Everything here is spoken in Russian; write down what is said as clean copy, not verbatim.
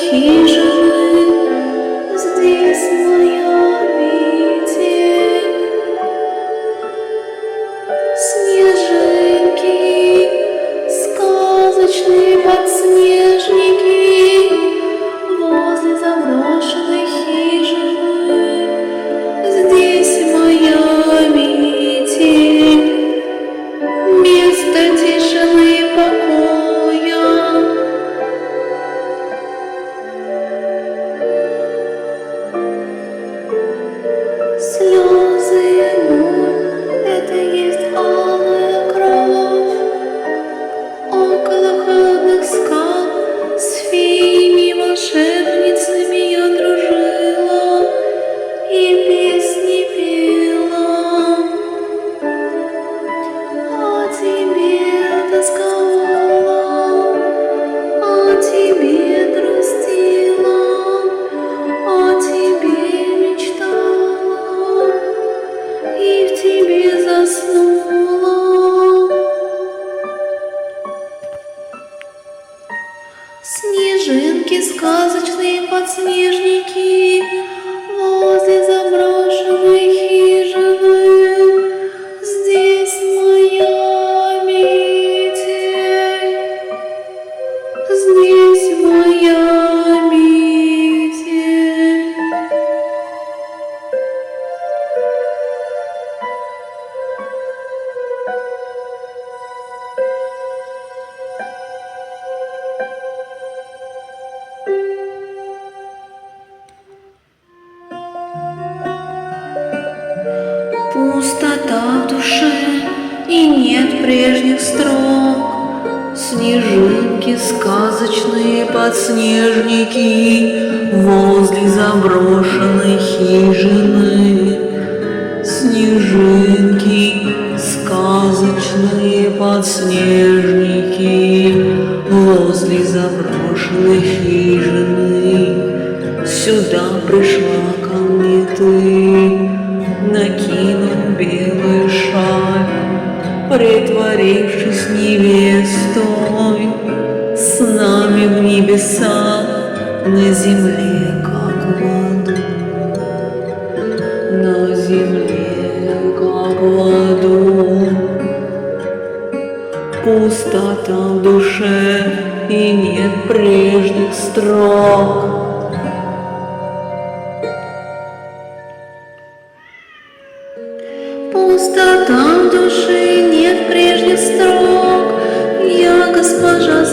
хижины, здесь моя метель. Снежинки, сказочные подснежники, возле заброшенной хижины, здесь моя метель, место тишины и покоя. Слезы и боль — это есть алая кровь. Около холодных скал с феями-волшебницами я дружила и песни пела. О тебе тосковала, о тебе грустила, о тебе мечтала и в тебе заснула. Снежинки, сказочные подснежники, возле заброшенной хижины, здесь моя метель, здесь моя метель. Пустота в душе и нет прежних строк. Снежинки, сказочные подснежники, возле заброшенной хижины. Снежинки, сказочные подснежники, возле заброшенной хижины. Сюда пришла ко мне ты, накинув белую шаль, притворившись невестой, с нами в небесах, на земле, как в аду, на земле, как в аду. Пустота в душе и нет прежних строк. Пустота в душе, нет прежних строк. Я госпожа